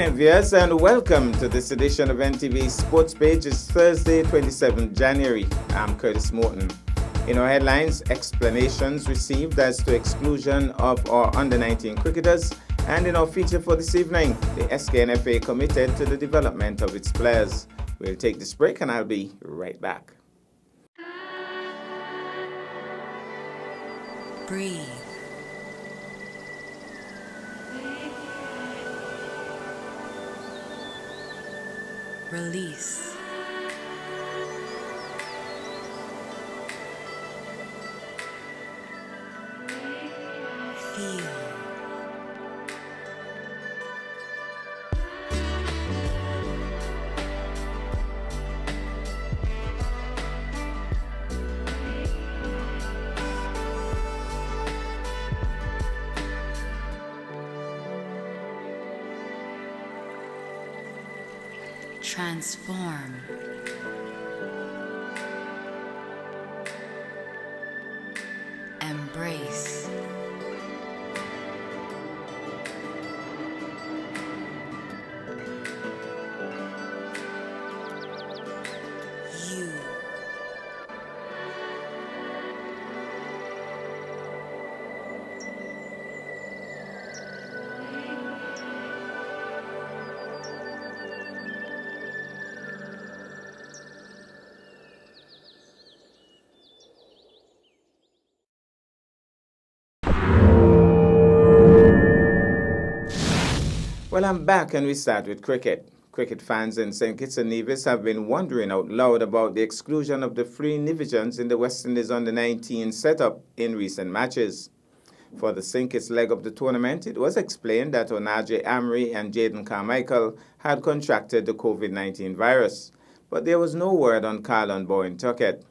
evening, viewers, and welcome to this edition of NTV Sports Page. It's Thursday, 27th January. I'm Curtis Morton. In our headlines, explanations received as to exclusion of our under-19 cricketers, and in our feature for this evening, the SKNFA committed to the development of its players. We'll take this break and I'll be right back. Breathe. Release. Feel. Transform. Embrace. You. Well, I'm back and we start with cricket. Cricket fans in St. Kitts and Nevis have been wondering out loud about the exclusion of the three Nivijans in the West Indies under-19 setup in recent matches. For the St. Kitts leg of the tournament, it was explained that Onaje Amri and Jaden Carmichael had contracted the COVID-19 virus, but there was no word on Carlon Bowen Tuckett.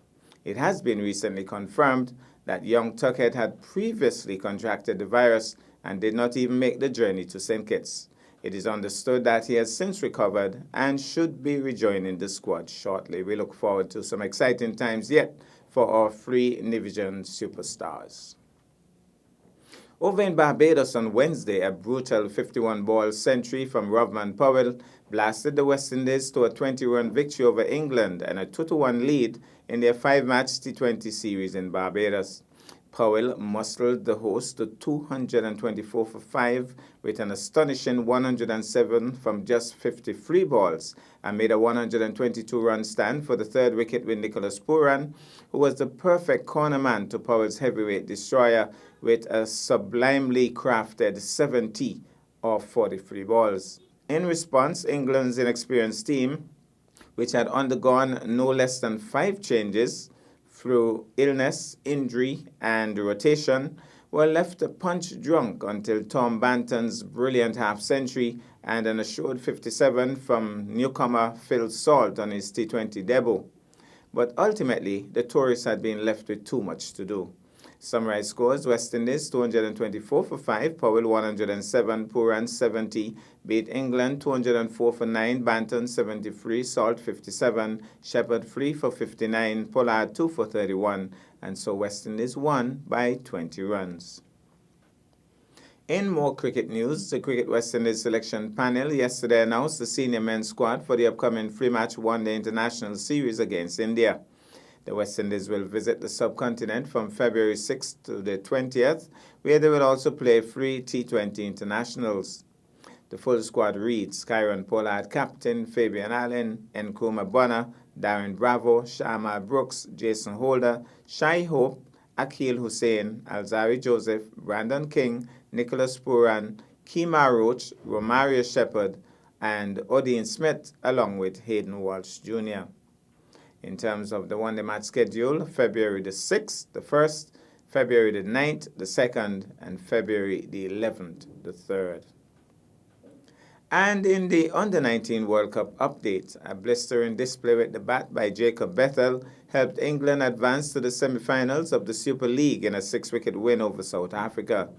It has been recently confirmed that young Tuckett had previously contracted the virus and did not even make the journey to St. Kitts. It is understood that he has since recovered and should be rejoining the squad shortly. We look forward to some exciting times yet for our three Nivision superstars. Over in Barbados on Wednesday, a brutal 51-ball century from Rovman Powell blasted the West Indies to a 20-run victory over England and a 2-1 lead in their 5-match T20 series in Barbados. Powell muscled the hosts to 224 for 5 with an astonishing 107 from just 53 balls and made a 122-run stand for the third wicket with Nicholas Pooran, who was the perfect cornerman to Powell's heavyweight destroyer with a sublimely crafted 70 off 43 balls. In response, England's inexperienced team, which had undergone no less than 5 changes through illness, injury, and rotation, were left punch-drunk until Tom Banton's brilliant half-century and an assured 57 from newcomer Phil Salt on his T20 debut. But ultimately, the tourists had been left with too much to do. Summary scores: West Indies 224 for 5, Powell 107, Pooran 70, beat England 204 for 9, Banton 73, Salt 57, Shepherd 3 for 59, Pollard 2 for 31, and so West Indies won by 20 runs. In more cricket news, the Cricket West Indies selection panel yesterday announced the senior men's squad for the upcoming 3-match one-day international series against India. The West Indies will visit the subcontinent from February 6th to the 20th, where they will also play 3 T20 internationals. The full squad reads: Kyron Pollard captain, Fabian Allen, Nkrumah Bonner, Darren Bravo, Sharma Brooks, Jason Holder, Shai Hope, Akhil Hussain, Alzari Joseph, Brandon King, Nicholas Pooran, Kemar Roach, Romario Shepherd, and Odean Smith, along with Hayden Walsh Jr. In terms of the one-day match schedule, February the 6th, the 1st, February the 9th, the 2nd, and February the 11th, the 3rd. And in the Under-19 World Cup update, a blistering display with the bat by Jacob Bethel helped England advance to the semi-finals of the Super League in a 6-wicket win over South Africa.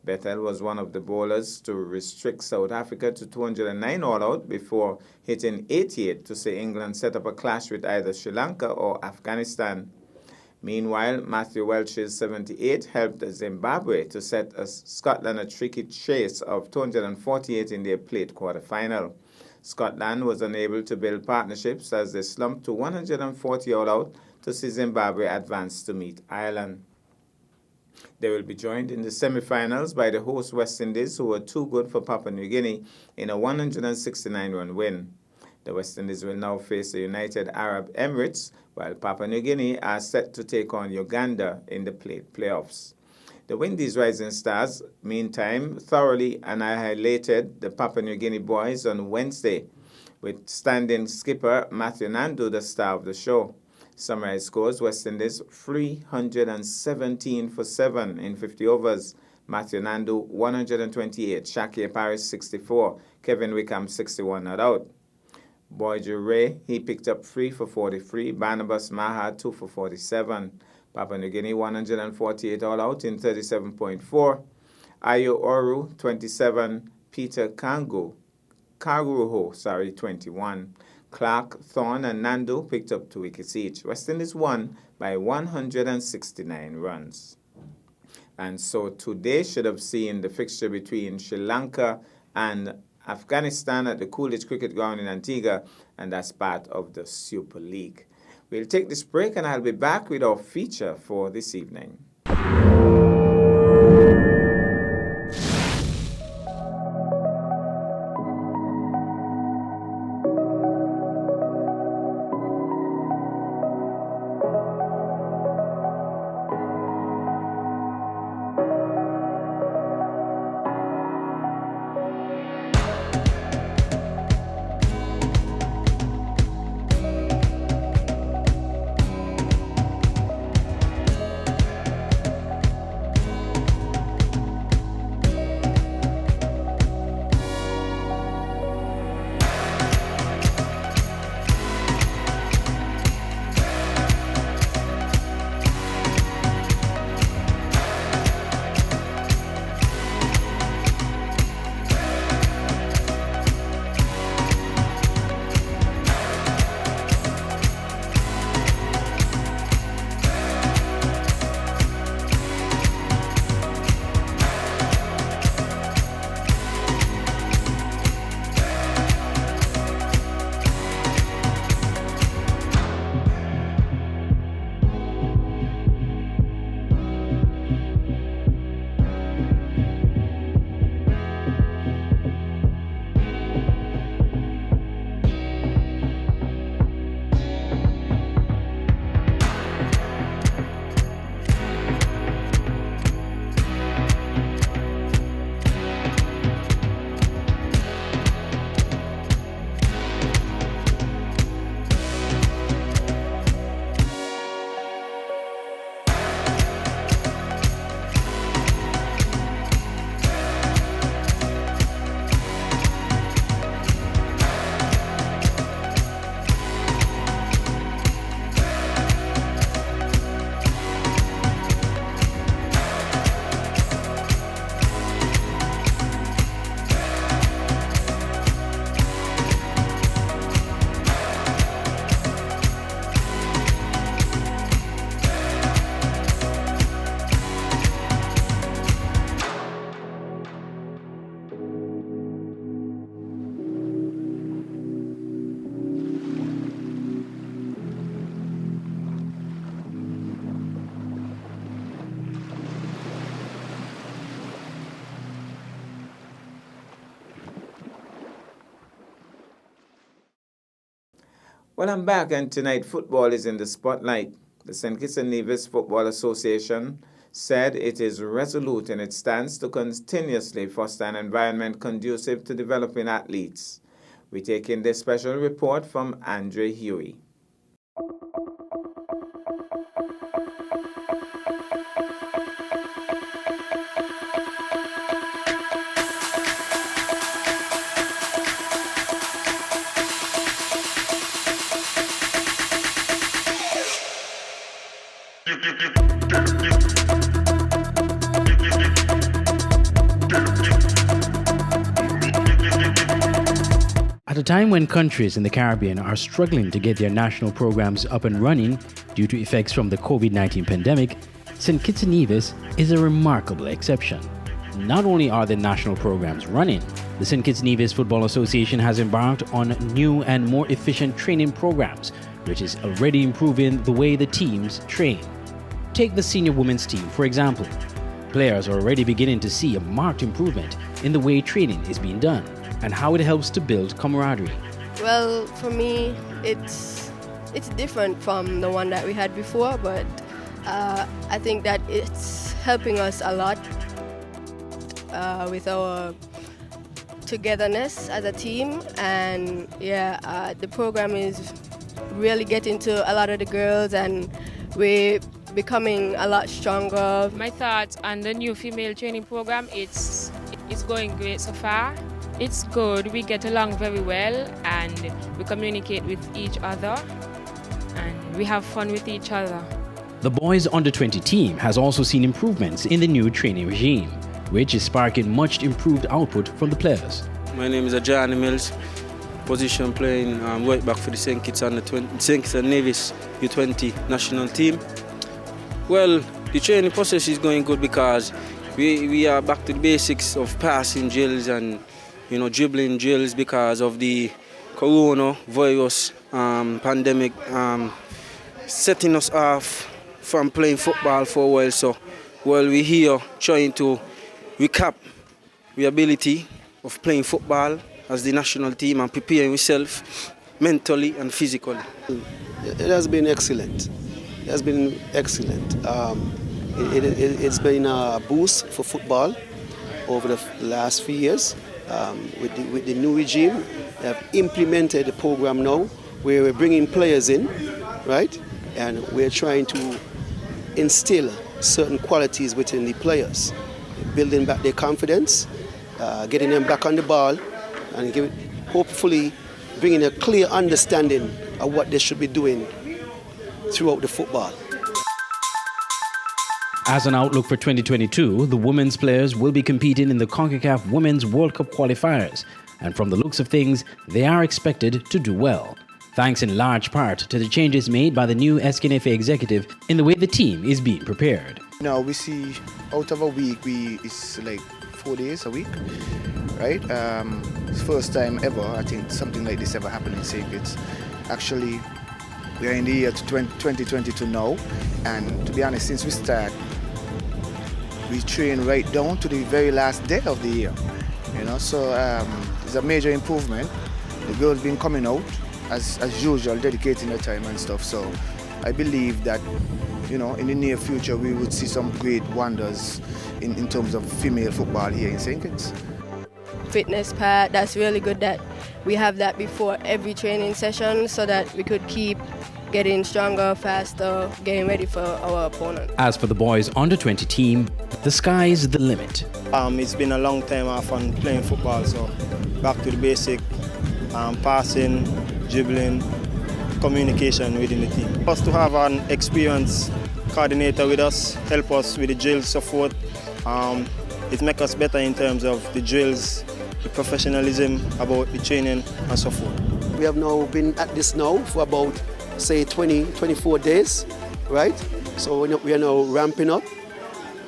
Bethel was one of the bowlers to restrict South Africa to 209 all-out before hitting 88 to see England set up a clash with either Sri Lanka or Afghanistan. Meanwhile, Matthew Welch's 78 helped Zimbabwe to set Scotland a tricky chase of 248 in their plate quarter-final. Scotland was unable to build partnerships as they slumped to 140 all out to see Zimbabwe advance to meet Ireland. They will be joined in the semi-finals by the host West Indies, who were too good for Papua New Guinea in a 169-run win. The West Indies will now face the United Arab Emirates, while Papua New Guinea are set to take on Uganda in the playoffs. The Windies Rising Stars, meantime, thoroughly annihilated the Papua New Guinea boys on Wednesday, with standing skipper Matthew Nandu the star of the show. Summary scores: West Indies 317 for 7 in 50 overs. Matthew Nandu 128, Shakir Paris 64, Kevin Wickham 61 not out. Boyju Ray, he picked up 3 for 43, Barnabas Maha 2 for 47. Papua New Guinea 148 all out in 37.4. Ayo Oru 27, Peter Karuho 21. Clark, Thorne, and Nando picked up 2 wickets each. West Indies won by 169 runs. And so today should have seen the fixture between Sri Lanka and Afghanistan at the Coolidge Cricket Ground in Antigua, and that's part of the Super League. We'll take this break, and I'll be back with our feature for this evening. Well, I'm back, and tonight football is in the spotlight. The St. Kitts and Nevis Football Association said it is resolute in its stance to continuously foster an environment conducive to developing athletes. We take in this special report from Andre Huey. At a time when countries in the Caribbean are struggling to get their national programs up and running due to effects from the COVID-19 pandemic, St. Kitts and Nevis is a remarkable exception. Not only are the national programs running, the St. Kitts and Nevis Football Association has embarked on new and more efficient training programs, which is already improving the way the teams train. Take the senior women's team, for example. Players are already beginning to see a marked improvement in the way training is being done and how it helps to build camaraderie. Well, for me, it's different from the one that we had before, but I think that it's helping us a lot with our togetherness as a team. And the program is really getting to a lot of the girls, and we're becoming a lot stronger. My thoughts on the new female training program, it's going great so far. It's good, we get along very well and we communicate with each other and we have fun with each other. The boys under 20 team has also seen improvements in the new training regime, which is sparking much improved output from the players. My name is Johnny Mills, position playing right back for the St. Kitts and Nevis U20 national team. Well, the training process is going good because we are back to the basics of passing drills and dribbling drills because of the coronavirus pandemic setting us off from playing football for a while. So while we're here trying to recap the ability of playing football as the national team and preparing ourselves mentally and physically. It has been excellent. It has been excellent. It's been a boost for football over the last few years. With the new regime, they have implemented the program now where we're bringing players in, right? And we're trying to instill certain qualities within the players, building back their confidence, getting them back on the ball, and hopefully bringing a clear understanding of what they should be doing throughout the football. As an outlook for 2022, the women's players will be competing in the CONCACAF Women's World Cup qualifiers, and from the looks of things, they are expected to do well, thanks in large part to the changes made by the new SKNFA executive in the way the team is being prepared. Now we see out of a week, it's like 4 days a week, right? It's first time ever, I think something like this ever happened in St. Kitts. Actually, we are in the year 2022 now, and to be honest, since we start, we train right down to the very last day of the year, so it's a major improvement. The girls been coming out as usual, dedicating their time and stuff, so I believe that in the near future we would see some great wonders in terms of female football here in St. Kitts. Fitness part, that's really good that we have that before every training session so that we could keep getting stronger, faster, getting ready for our opponent. As for the boys under 20 team, the sky is the limit. It's been a long time off on playing football, so back to the basic, passing, dribbling, communication within the team. For us to have an experienced coordinator with us, help us with the drill support, it makes us better in terms of the drills, the professionalism about the training and so forth. We have now been at this now for about, say, 24 days, right? So we are now ramping up.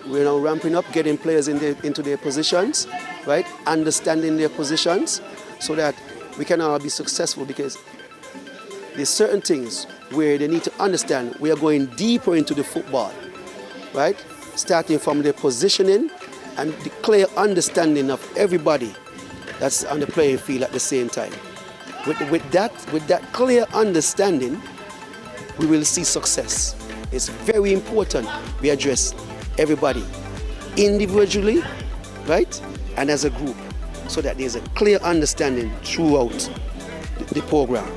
We're now ramping up, getting players into their positions, right? Understanding their positions so that we can all be successful, because there's certain things where they need to understand. We are going deeper into the football, right? Starting from their positioning and the clear understanding of everybody that's on the playing field at the same time. With that clear understanding, we will see success. It's very important we address everybody individually, right, and as a group, so that there's a clear understanding throughout the program.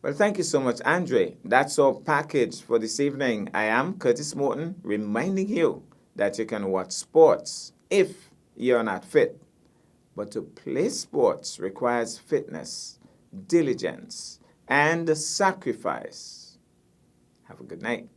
Well, thank you so much, Andre. That's our package for this evening. I am Curtis Morton, reminding you that you can watch sports if you're not fit. But to play sports requires fitness, diligence, and sacrifice. Have a good night.